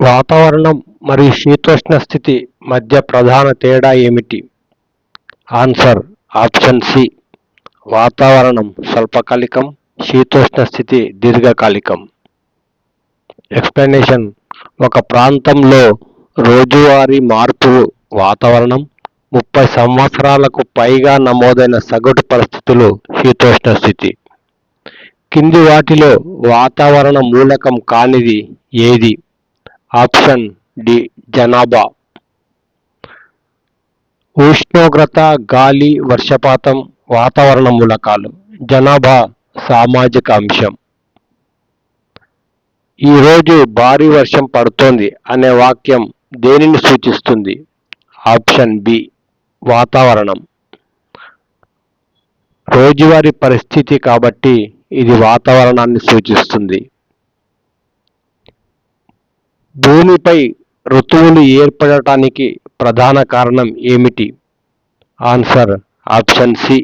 వాతావరణం మరియు శీతోష్ణ స్థితి మధ్య ప్రధాన తేడా ఏమిటి? Answer option C. వాతావరణం స్వల్పకాలికం, శీతోష్ణ స్థితి దీర్ఘకాలికం. ఎక్స్ప్లెనేషన్: ఒక ప్రాంతంలో రోజువారీ మార్పులు వాతావరణం, 30 సంవత్సరాలకు పైగా నమోదైన సగటు పరిస్థితులు శీతోష్ణ స్థితి. కింది వాటిలో వాతావరణ మూలకం కానిది ఏది? ఆప్షన్ డి జనాభా. ఉష్ణోగ్రత, గాలి, వర్షపాతం వాతావరణ మూలకాలు. జనాభా సామాజిక అంశం. ఈరోజు భారీ వర్షం పడుతోంది అనే వాక్యం దేనిని సూచిస్తుంది? ఆప్షన్ బి వాతావరణం. రోజువారీ పరిస్థితి కాబట్టి ఇది వాతావరణాన్ని సూచిస్తుంది. భూమిపై ఋతువులు ఏర్పడటానికి ప్రధాన కారణం ఏమిటి? Answer option C.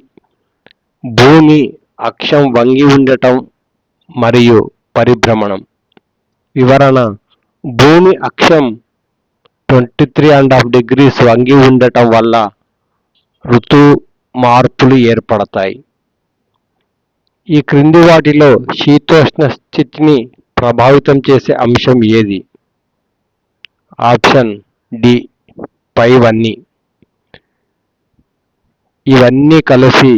భూమి అక్షం వంగి ఉండటం మరియు పరిభ్రమణం. వివరణ: భూమి అక్షం 23.5 degrees వంగి ఉండటం వల్ల ఋతు మార్పులు ఏర్పడతాయి. ఈ క్రింది వాటిలో శీతోష్ణ స్థితిని ప్రభావితం చేసే అంశం ఏది? ఆప్షన్ డి పైవన్నీ. ఇవన్నీ కలిసి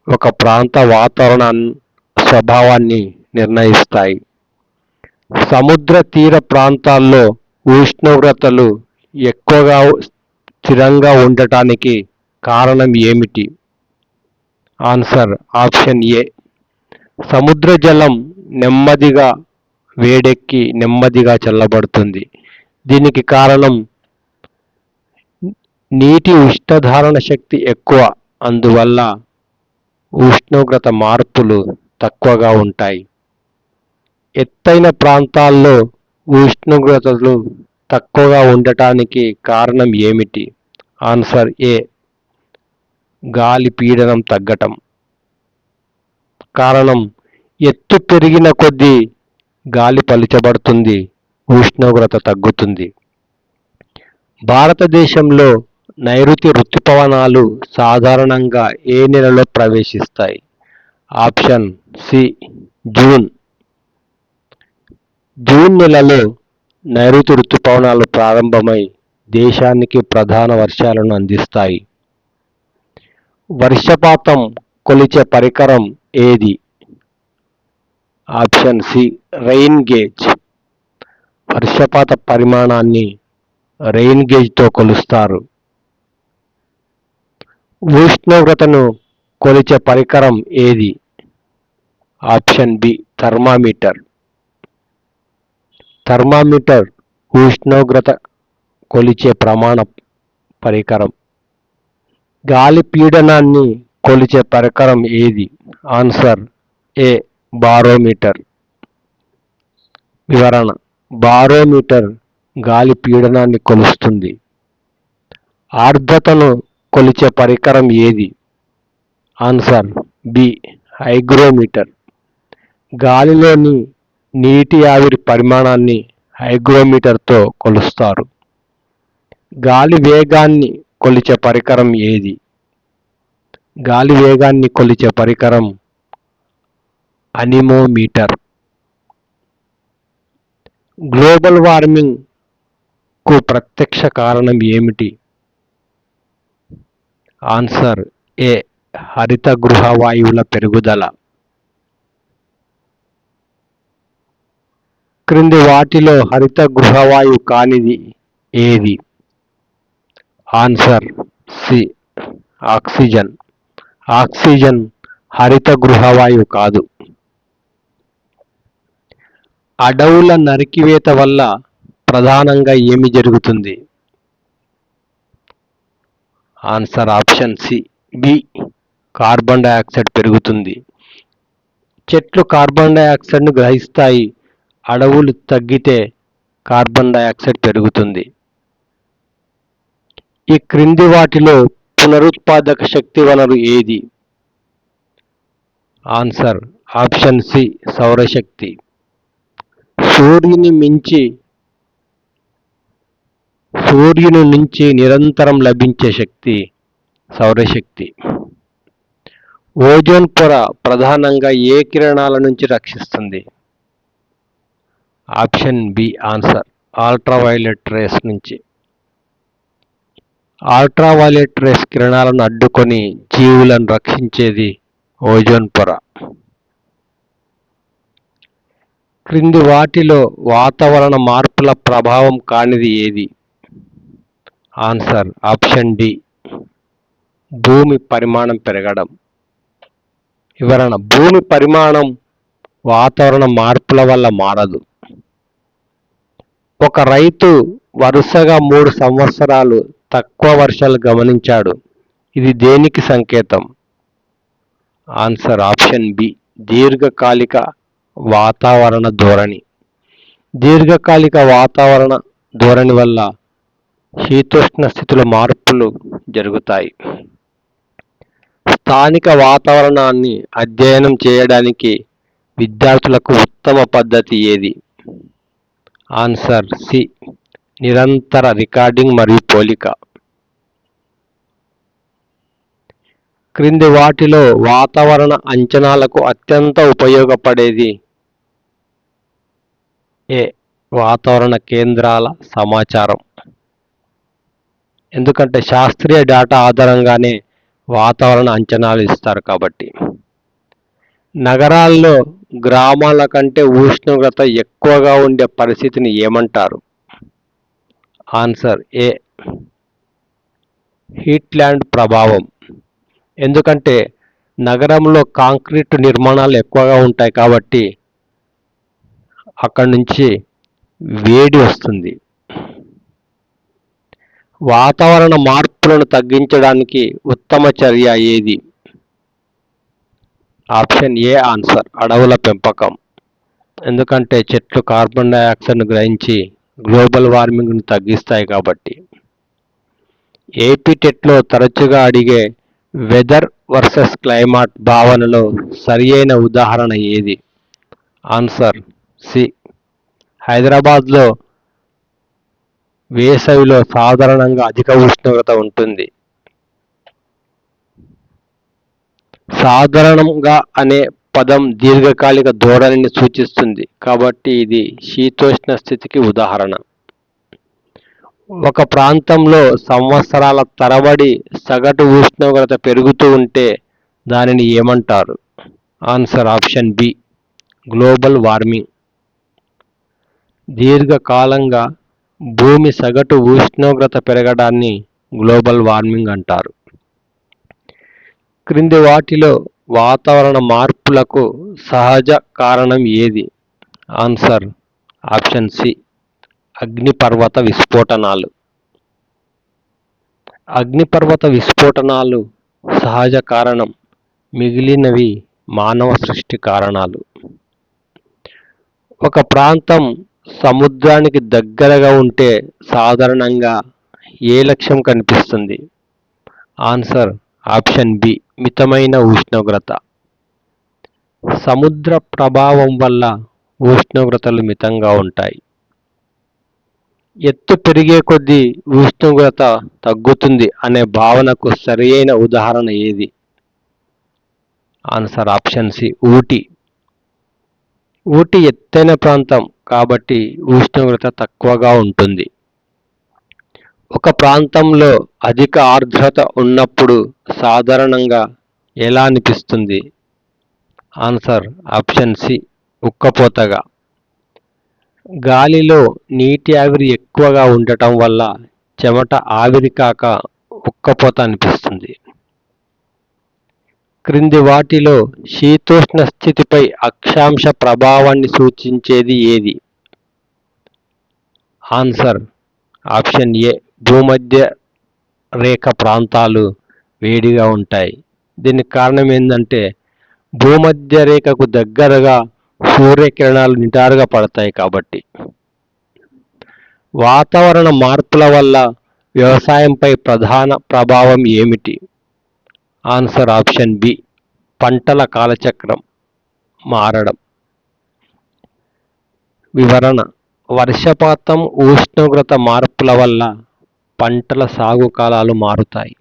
ఒక ప్రాంత వాతావరణ స్వభావాన్ని నిర్ణయిస్తాయి. సముద్ర తీర ప్రాంతాల్లో ఉష్ణోగ్రతలు ఎక్కువగా స్థిరంగా ఉండటానికి కారణం ఏమిటి? Answer option A. సముద్ర జలం నెమ్మదిగా వేడెక్కి నెమ్మదిగా చల్లబడుతుంది. దీనికి కారణం నీటి ఉష్ణధారణ శక్తి ఎక్కువ, అందువల్ల ఉష్ణోగ్రత మార్పులు తక్కువగా ఉంటాయి. ఎత్తైన ప్రాంతాల్లో ఉష్ణోగ్రతలు తక్కువగా ఉండటానికి కారణం ఏమిటి? ఆన్సర్ ఏ. గాలి పీడనం తగ్గటం. కారణం ఎత్తు పెరిగిన కొద్దీ గాలి పలుచబడుతుంది, ఉష్ణోగ్రత తగ్గుతుంది. భారతదేశంలో నైరుతి రుతుపవనాలు సాధారణంగా ఏ నెలలో ప్రవేశిస్తాయి? Option C June. జూన్ నెలలో నైరుతి రుతుపవనాలు ప్రారంభమై దేశానికి ప్రధాన వర్షాలను అందిస్తాయి. వర్షపాతం కొలిచే పరికరం ఏది? Option C rain gauge. వర్షపాత పరిమాణాన్ని రెయిన్ గేజ్తో కొలుస్తారు. ఉష్ణోగ్రతను కొలిచే పరికరం ఏది? Option B thermometer. థర్మామీటర్ ఉష్ణోగ్రత కొలిచే ప్రమాణ పరికరం. గాలి పీడనాన్ని కొలిచే పరికరం ఏది? ఆన్సర్ ఏ బారోమీటర్. వివరణ: బారోమీటర్ గాలి పీడనాన్ని కొలుస్తుంది. ఆర్ద్రతను కొలిచే పరికరం ఏది? Answer B hygrometer. గాలిలోని నీటి ఆవిరి పరిమాణాన్ని హైగ్రోమీటర్తో కొలుస్తారు. గాలి వేగాన్ని కొలిచే పరికరం ఏది? గాలి వేగాన్ని కొలిచే పరికరం అనిమోమీటర్. గ్లోబల్ వార్మింగ్ కు ప్రత్యక్ష కారణం ఏమిటి? ఆన్సర్ ఏ హరిత గృహ వాయువుల పెరుగుదల. క్రింది వాటిలో హరిత గృహవాయువు కానిది ఏది? Answer C oxygen. ఆక్సిజన్ హరిత గృహవాయువు కాదు. అడవుల నరికివేత వల్ల ప్రధానంగా ఏమి జరుగుతుంది? Answer option C B carbon dioxide పెరుగుతుంది. చెట్లు కార్బన్ డయాక్సైడ్ను గ్రహిస్తాయి. అడవులు తగ్గితే కార్బన్ డయాక్సైడ్ పెరుగుతుంది. ఈ క్రింది వాటిలో పునరుత్పాదక శక్తి వనరు ఏది? ఆన్సర్ ఆప్షన్ సి సౌరశక్తి. సూర్యుని మించి సూర్యుని నుంచి నిరంతరం లభించే శక్తి సౌరశక్తి. ఓజోన్ పొర ప్రధానంగా ఏ కిరణాల నుంచి రక్షిస్తుంది? Option B answer ultraviolet rays నుంచి. అల్ట్రావైలెట్ రేస్ కిరణాలను అడ్డుకొని జీవులను రక్షించేది ఓజోన్ పొర. క్రింది వాటిలో వాతావరణ మార్పుల ప్రభావం కానిది ఏది? ఆన్సర్ ఆప్షన్ డి భూమి పరిమాణం పెరగడం. వివరణ: భూమి పరిమాణం వాతావరణ మార్పుల వల్ల మారదు. ఒక రైతు వరుసగా 3 సంవత్సరాలు తక్కువ వర్షాలు గమనించాడు. ఇది దేనికి సంకేతం? ఆన్సర్ ఆప్షన్ బి దీర్ఘకాలిక వాతావరణ ధోరణి. దీర్ఘకాలిక వాతావరణ ధోరణి వల్ల శీతోష్ణ స్థితుల మార్పులు జరుగుతాయి. స్థానిక వాతావరణాన్ని అధ్యయనం చేయడానికి విద్యార్థులకు ఉత్తమ పద్ధతి ఏది? ఆన్సర్ సి నిరంతర రికార్డింగ్ మరియు పోలిక. క్రింది వాటిలో వాతావరణ అంచనాలకు అత్యంత ఉపయోగపడేది? ఏ వాతావరణ కేంద్రాల సమాచారం. ఎందుకంటే శాస్త్రీయ డేటా ఆధారంగానే వాతావరణ అంచనాలు ఇస్తారు కాబట్టి. నగరాల్లో గ్రామాల కంటే ఉష్ణోగ్రత ఎక్కువగా ఉండే పరిస్థితిని ఏమంటారు? ఆన్సర్ ఏ హీట్ల్యాండ్ ప్రభావం. ఎందుకంటే నగరంలో కాంక్రీట్ నిర్మాణాలు ఎక్కువగా ఉంటాయి కాబట్టి అక్కడి నుంచి వేడి వస్తుంది. వాతావరణ మార్పులను తగ్గించడానికి ఉత్తమ చర్య ఏది? ఆప్షన్ ఏ ఆన్సర్ అడవుల పెంపకం. ఎందుకంటే చెట్లు కార్బన్ డైఆక్సైడ్ను గ్రహించి గ్లోబల్ వార్మింగ్ను తగ్గిస్తాయి కాబట్టి. ఏపీ టెట్లో తరచుగా అడిగే వెదర్ వర్సెస్ క్లైమాట్ భావనలో సరియైన ఉదాహరణ ఏది? ఆన్సర్ సి హైదరాబాద్లో వేసవిలో సాధారణంగా అధిక ఉష్ణోగ్రత ఉంటుంది. సాధారణంగా అనే పదం దీర్ఘకాలిక ధోరణిని సూచిస్తుంది కాబట్టి ఇది శీతోష్ణ స్థితికి ఉదాహరణ. ఒక ప్రాంతంలో సంవత్సరాల తరబడి సగటు ఉష్ణోగ్రత పెరుగుతూ ఉంటే దానిని ఏమంటారు? Answer option B global warming. దీర్ఘకాలంగా భూమి సగటు ఉష్ణోగ్రత పెరగడాన్ని గ్లోబల్ వార్మింగ్ అంటారు. క్రింది వాటిలో వాతావరణ మార్పులకు సహజ కారణం ఏది? ఆన్సర్ ఆప్షన్ సి అగ్నిపర్వత విస్ఫోటనాలు. అగ్నిపర్వత విస్ఫోటనాలు సహజ కారణం, మిగిలినవి మానవ సృష్టి కారణాలు. ఒక ప్రాంతం సముద్రానికి దగ్గరగా ఉంటే సాధారణంగా ఏ లక్ష్యం కనిపిస్తుంది? ఆన్సర్ ఆప్షన్ బి మితమైన ఉష్ణోగ్రత. సముద్ర ప్రభావం వల్ల ఉష్ణోగ్రతలు మితంగా ఉంటాయి. ఎత్తు పెరిగే కొద్దీ ఉష్ణోగ్రత తగ్గుతుంది అనే భావనకు సరియైన ఉదాహరణ ఏది? Answer option C Ooty. Ooty ఎత్తైన ప్రాంతం కాబట్టి ఉష్ణోగ్రత తక్కువగా ఉంటుంది. ఒక ప్రాంతంలో అధిక ఆర్ద్రత ఉన్నప్పుడు సాధారణంగా ఎలా అనిపిస్తుంది? ఆన్సర్ ఆప్షన్ సి ఉక్కపోతగా. గాలిలో నీటి ఆవిరి ఎక్కువగా ఉండటం వల్ల చెమట ఆవిరి కాక ఉక్కపోత అనిపిస్తుంది. క్రింది వాటిలో శీతోష్ణ స్థితిపై అక్షాంశ ప్రభావాన్ని సూచించేది ఏది? ఆన్సర్ ఆప్షన్ ఏ భూమధ్య రేఖ ప్రాంతాలు వేడిగా ఉంటాయి. దీనికి కారణం ఏంటంటే భూమధ్య రేఖకు దగ్గరగా సూర్యకిరణాలు నిటారుగా పడతాయి కాబట్టి. వాతావరణ మార్పుల వల్ల వ్యవసాయంపై ప్రధాన ప్రభావం ఏమిటి? ఆన్సర్ ఆప్షన్ బి పంటల కాలచక్రం మారడం. వివరణ: వర్షపాతం, ఉష్ణోగ్రత మార్పుల వల్ల పంటల సాగు కాలాలు మారుతాయి.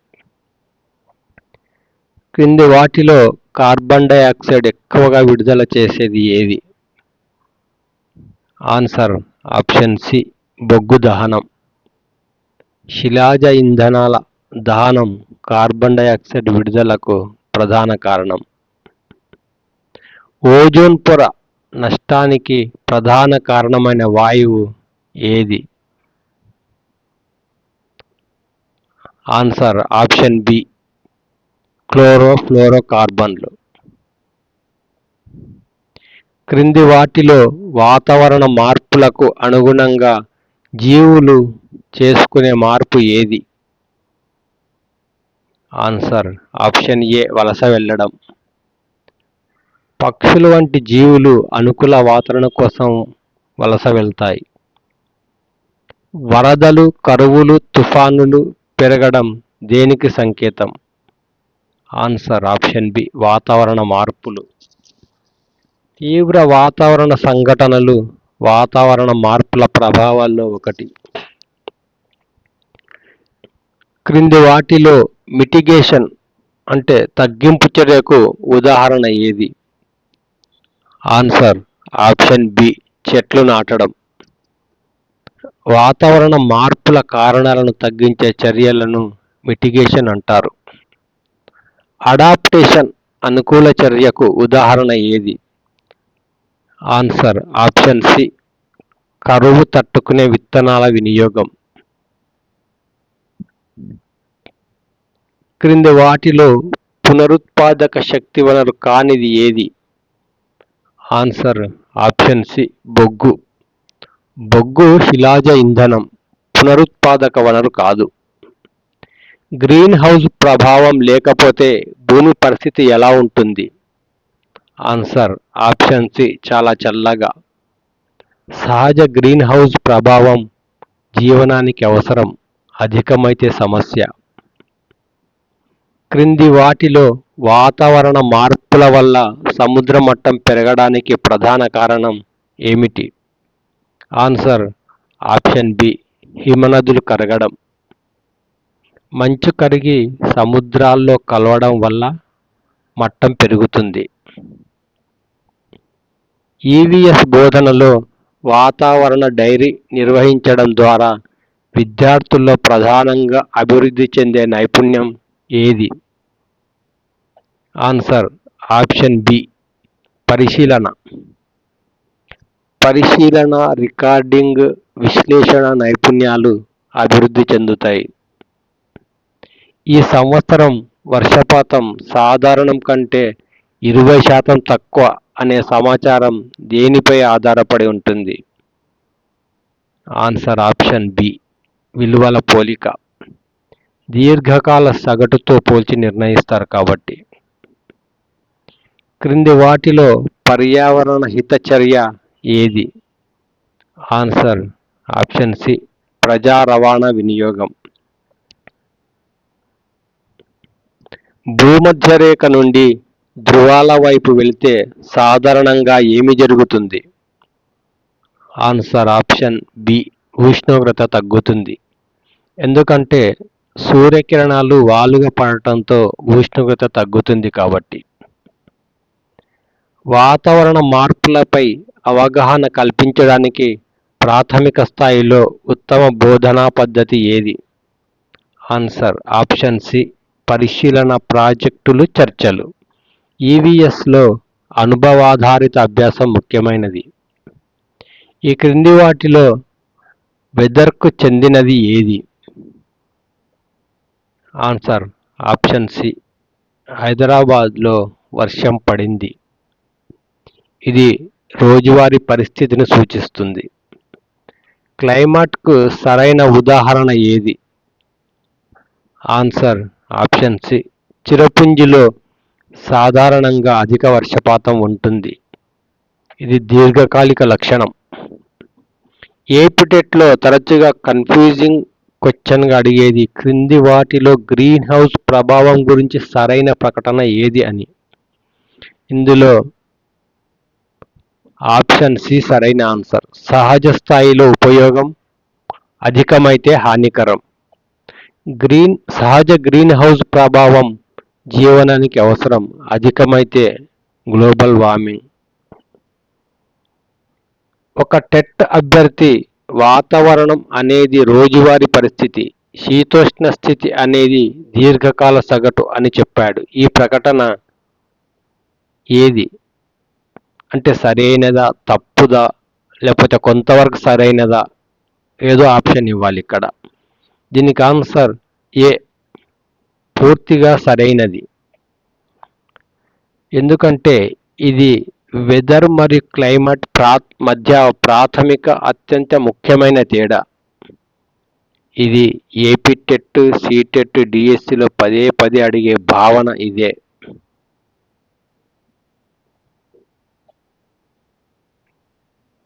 క్రింది వాటిలో కార్బన్ డయాక్సైడ్ ఎక్కువగా విడుదల చేసేది ఏది? ఆన్సర్ ఆప్షన్ సి బొగ్గు దహనం. శిలాజ ఇంధనాల దహనం కార్బన్ డయాక్సైడ్ విడుదలకు ప్రధాన కారణం. ఓజోన్ పొర నష్టానికి ప్రధాన కారణమైన వాయువు ఏది? ఆన్సర్ ఆప్షన్ బి క్లోరోఫ్లోరోకార్బన్లు. క్రింది వాటిలో వాతావరణ మార్పులకు అనుగుణంగా జీవులు చేసుకునే మార్పు ఏది? ఆన్సర్ ఆప్షన్ ఏ వలస వెళ్ళడం. పక్షులు వంటి జీవులు అనుకూల వాతావరణం కోసం వలస వెళ్తాయి. వరదలు, కరువులు, తుఫానులు పెరగడం దేనికి సంకేతం? ఆన్సర్ ఆప్షన్ బి వాతావరణ మార్పులు. తీవ్ర వాతావరణ సంఘటనలు వాతావరణ మార్పుల ప్రభావాల్లో ఒకటి. క్రింది వాటిలో మిటిగేషన్ అంటే తగ్గింపు చర్యకు ఉదాహరణ ఏది? ఆన్సర్ ఆప్షన్ బి చెట్లు నాటడం. వాతావరణ మార్పుల కారణాలను తగ్గించే చర్యలను మిటిగేషన్ అంటారు. అడాప్టేషన్ అనుకూల చర్యకు ఉదాహరణ ఏది? ఆన్సర్ ఆప్షన్ సి కరువు తట్టుకునే విత్తనాల వినియోగం. క్రింది వాటిలో పునరుత్పాదక శక్తి వనరు కానిది ఏది? ఆన్సర్ ఆప్షన్ సి బొగ్గు. బొగ్గు శిలాజ ఇంధనం, పునరుత్పాదక వనరు కాదు. గ్రీన్ హౌస్ ప్రభావం లేకపోతే భూమి పరిస్థితి ఎలా ఉంటుంది? ఆన్సర్ ఆప్షన్ సి చాలా చల్లగా. సహజ గ్రీన్ హౌస్ ప్రభావం జీవనానికి అవసరం, అధికమైతే సమస్య. క్రింది వాటిలో వాతావరణ మార్పుల వల్ల సముద్ర మట్టం పెరగడానికి ప్రధాన కారణం ఏమిటి? ఆన్సర్ ఆప్షన్ బి హిమనదులు కరగడం. మంచు కరిగి సముద్రాల్లో కలవడం వల్ల మట్టం పెరుగుతుంది. ఈవీఎస్ బోధనలో వాతావరణ డైరీ నిర్వహించడం ద్వారా విద్యార్థుల్లో ప్రధానంగా అభివృద్ధి చెందే నైపుణ్యం ఏది? ఆన్సర్ ఆప్షన్ బి పరిశీలన. పరిశీలన, రికార్డింగ్, విశ్లేషణ నైపుణ్యాలు అభివృద్ధి చెందుతాయి. ఈ సంవత్సరం వర్షపాతం సాధారణం కంటే 20% తక్కువ అనే సమాచారం దేనిపై ఆధారపడి ఉంటుంది? ఆన్సర్ ఆప్షన్ బి విలువల పోలిక. దీర్ఘకాల సగటుతో పోల్చి నిర్ణయిస్తారు కాబట్టి. క్రింది వాటిలో పర్యావరణ హిత చర్య ఏది? ఆన్సర్ ఆప్షన్ సి ప్రజా రవాణా వినియోగం. భూమధ్య రేఖ నుండి ధృవాల వైపు వెళితే సాధారణంగా ఏమి జరుగుతుంది? ఆన్సర్ ఆప్షన్ బి ఉష్ణోగ్రత తగ్గుతుంది. ఎందుకంటే సూర్యకిరణాలు వాలుగా పడటంతో ఉష్ణోగ్రత తగ్గుతుంది కాబట్టి. వాతావరణ మార్పులపై అవగాహన కల్పించడానికి ప్రాథమిక స్థాయిలో ఉత్తమ బోధనా పద్ధతి ఏది? ఆన్సర్ ఆప్షన్ సి పరిశీలన ప్రాజెక్టులు, చర్చలు. ఈవీఎస్లో అనుభవాధారిత అభ్యాసం ముఖ్యమైనది. ఈ క్రింది వాటిలో వెదర్కు చెందినది ఏది? ఆన్సర్ ఆప్షన్ సి హైదరాబాద్లో వర్షం పడింది. ఇది రోజువారీ పరిస్థితిని సూచిస్తుంది. క్లైమాట్కు సరైన ఉదాహరణ ఏది? ఆన్సర్ ఆప్షన్ సి చిరపుంజిలో సాధారణంగా అధిక వర్షపాతం ఉంటుంది. ఇది దీర్ఘకాలిక లక్షణం. ఏప్టెట్లో తరచుగా కన్ఫ్యూజింగ్ క్వశ్చన్గా అడిగేది క్రింది వాటిలో గ్రీన్ హౌస్ ప్రభావం గురించి సరైన ప్రకటన ఏది అని. ఇందులో ఆప్షన్ సి సరైన ఆన్సర్. సహజ స్థాయిలో ఉపయోగం, అధికమైతే హానికరం. సహజ గ్రీన్ హౌస్ ప్రభావం జీవనానికి అవసరం, అధికమైతే గ్లోబల్ వార్మింగ్. ఒక టెట్ అభ్యర్థి వాతావరణం అనేది రోజువారీ పరిస్థితి, శీతోష్ణ స్థితి అనేది దీర్ఘకాల సగటు అని చెప్పాడు. ఈ ప్రకటన ఏది? అంటే సరైనదా, తప్పుదా, లేకపోతే కొంతవరకు సరైనదా, ఏదో ఆప్షన్ ఇవ్వాలి ఇక్కడ. దీనికి ఆన్సర్ ఏ, పూర్తిగా సరైనది. ఎందుకంటే ఇది వెదర్ మరియు క్లైమేట్ మధ్య ప్రాథమిక అత్యంత ముఖ్యమైన తేడా. ఇది ఏపీ టెట్, సీటెట్, డిఎస్సిలో పదే పదే అడిగే భావన ఇదే.